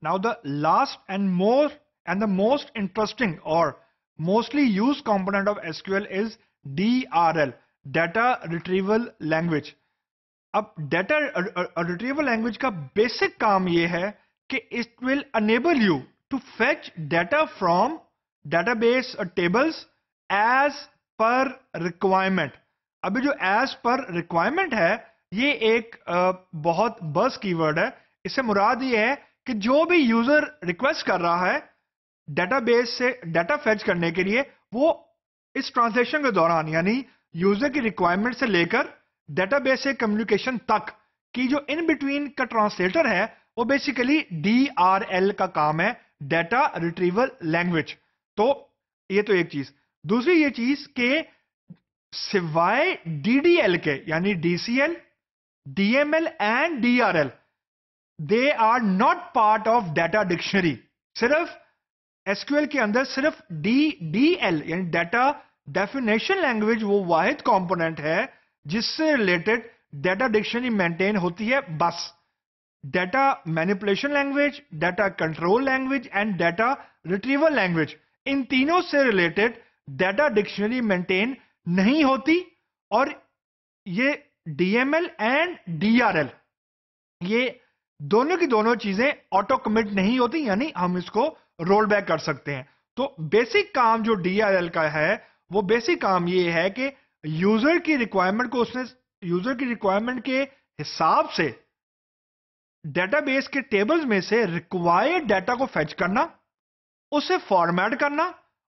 Now the last and the most interesting or mostly used component of SQL is DRL, Data Retrieval Language. अब data retrieval language का basic काम ये है कि it will enable you to fetch data from database और tables as per requirement. अभी जो as per requirement है ये एक बहुत बस कीवर्ड है. इससे मुराद ये है कि जो भी यूजर रिक्वेस्ट कर रहा है डेटाबेस से डाटा फेच करने के लिए, वो इस ट्रांसलेशन के दौरान यानी यूजर की रिक्वायरमेंट से लेकर डेटाबेस से कम्युनिकेशन तक की जो इन बिटवीन का ट्रांसलेटर है वो बेसिकली DRL का काम है, डाटा रिट्रीवल लैंग्वेज. तो ये तो एक चीज. दूसरी ये चीज कि सिवाय DDL के यानी DCL, DML and DRL, they are not part of data dictionary. सिर्फ SQL के अंदर सिर्फ DDL यानी डाटा डेफिनेशन लैंग्वेज वो वाहिद कंपोनेंट है जिससे रिलेटेड डाटा डिक्शनरी मेंटेन होती है. बस data manipulation language, data control language and data retrieval language, इन तीनों से रिलेटेड डाटा डिक्शनरी मेंटेन नहीं होती. और ये DML एंड DRL ये दोनों की दोनों चीजें ऑटो कमिट नहीं होती, यानी हम इसको रोल बैक कर सकते हैं. तो बेसिक काम जो DRL का है वो बेसिक काम ये है कि यूजर की रिक्वायरमेंट को उसने यूजर की रिक्वायरमेंट के हिसाब से डेटाबेस के टेबल्स में से रिक्वायर्ड डाटा को फेच करना, उसे फॉर्मेट करना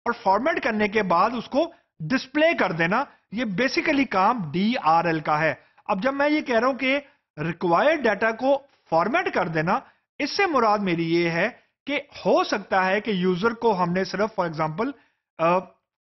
और फॉर्मेट करने के बाद उसको डिस्प्ले कर देना. ये बेसिकली काम DRL का है. अब जब मैं ये कह रहा हूं कि रिक्वायर्ड डाटा को फॉर्मेट कर देना, इससे मुराद मेरी ये है कि हो सकता है कि यूजर को हमने सिर्फ फॉर एग्जांपल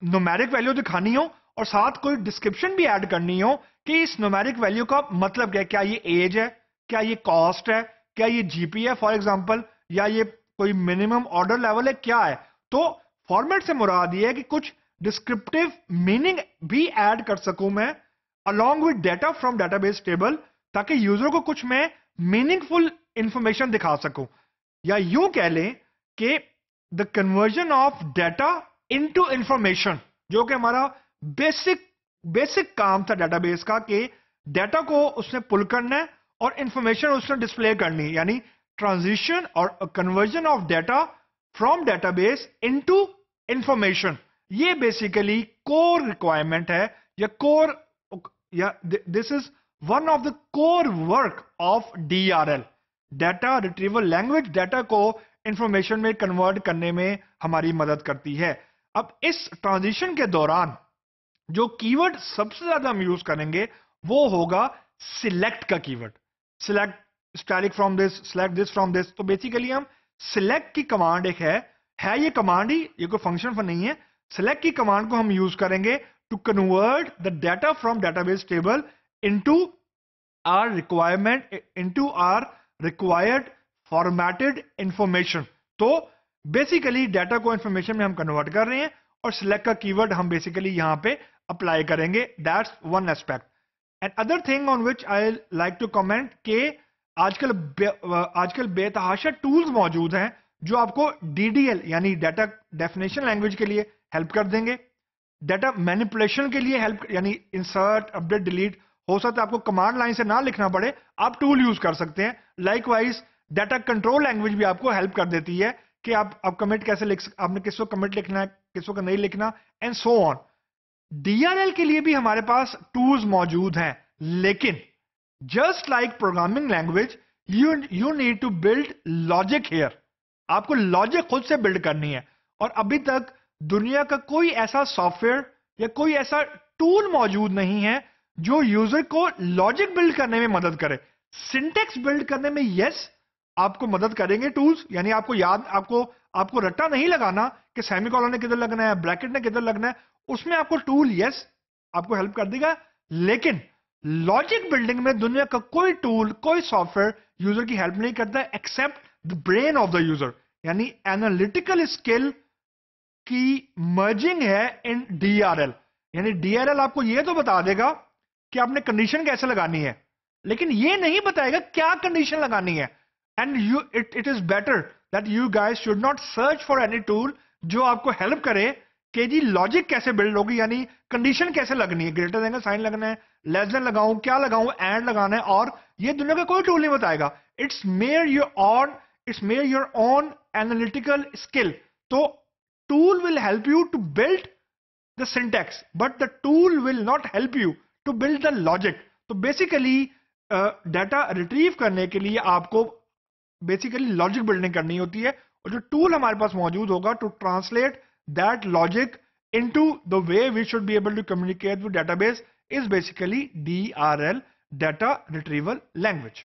न्यूमेरिक वैल्यू दिखानी हो और साथ कोई डिस्क्रिप्शन भी ऐड करनी हो कि इस न्यूमेरिक वैल्यू का मतलब क्या है. क्या ये एज है, क्या ये कॉस्ट है, क्या ये जीपी है फॉर एग्जांपल, या ये कोई मिनिमम ऑर्डर लेवल है, क्या है. तो फॉर्मेट से मुराद ये है कि कुछ डिस्क्रिप्टिव मीनिंग भी ऐड कर सकूं मैं along with data from database table, ताकि यूजर को कुछ मैं मीनिंगफुल इंफॉर्मेशन दिखा सकूं. या यूं कह लें कि the conversion of data into information, जो कि हमारा बेसिक काम था डेटाबेस का, कि डाटा को उसने पुल करना है और इंफॉर्मेशन उसने डिस्प्ले करनी है, यानी ट्रांजिशन और conversion of data from database into information. ये बेसिकली कोर रिक्वायरमेंट है या कोर या this is one of the core work of DRL, data retrieval language. Data को इंफॉर्मेशन में कन्वर्ट करने में हमारी मदद करती है. अब इस ट्रांजिशन के दौरान जो कीवर्ड सबसे ज्यादा हम यूज करेंगे वो होगा सिलेक्ट का keyword. Select static from this, select this from this. तो बेसिकली हम सिलेक्ट की कमांड एक है ये कमांड ही, ये कोई फंक्शन नहीं है. सिलेक्ट की कमांड को हम यूज करेंगे to convert the data from database table into our requirement, into our required formatted information. तो बेसिकली डाटा को इंफॉर्मेशन में हम कन्वर्ट कर रहे हैं और सिलेक्ट का कीवर्ड हम बेसिकली यहां पे अप्लाई करेंगे. That's one aspect. And other thing on which I like to comment के आजकल बेतहाशा टूल्स मौजूद हैं जो आपको DDL यानी डाटा डेफिनेशन लैंग्वेज के लिए हेल्प कर देंगे, डाटा मैनिपुलेशन के लिए हेल्प यानी इंसर्ट, अपडेट, डिलीट. हो सकता है आपको कमांड लाइन से ना लिखना पड़े, आप टूल यूज कर सकते हैं. लाइकवाइज डाटा कंट्रोल लैंग्वेज भी आपको हेल्प कर देती है कि आप कमिट कैसे आपने किसको कमिट लिखना है, किसको नहीं लिखना, एंड सो ऑन. DRL के लिए भी हमारे पास टूल्स मौजूद हैं, लेकिन just like programming language you need to build logic here. आपको लॉजिक खुद से बिल्ड करनी है. और अभी तक दुनिया का कोई ऐसा सॉफ्टवेयर या कोई ऐसा टूल मौजूद नहीं है जो यूजर को लॉजिक बिल्ड करने में मदद करे. सिंटेक्स बिल्ड करने में यस आपको मदद करेंगे टूल्स, यानी आपको रट्टा नहीं लगाना कि सेमीकोलन ने किधर लगना है, ब्रैकेट ने किधर लगना है, उसमें आपको टूल यस आपको हेल्प कर देगा. लेकिन लॉजिक बिल्डिंग में दुनिया का कोई टूल, कोई सॉफ्टवेयर यूजर की हेल्प नहीं करता except the brain of the user, यानी एनालिटिकल स्किल की मर्जिंग है इन DRL. यानी DRL आपको यह तो बता देगा कि आपने कंडीशन कैसे लगानी है, लेकिन यह नहीं बताएगा क्या कंडीशन लगानी है. And it is better that you guys should not search for any tool जो आपको हेल्प करे कि जी लॉजिक कैसे बिल्ड होगी, यानी कंडीशन कैसे लगनी है, ग्रेटर देन का साइन लगना है, लेस देन लगाऊं, क्या लगाऊं, एंड लगाना है, और ये दुनिया का कोई टूल नहीं बताएगा. It's mere your own analytical skill. तो tool will help you to build the syntax, but the tool will not help you to build the logic. तो बेसिकली डाटा रिट्रीव करने के लिए आपको बेसिकली लॉजिक बिल्डिंग करनी होती है, और जो टूल हमारे पास मौजूद होगा to translate that logic into the way we should be able to communicate with database is basically DRL, data retrieval language.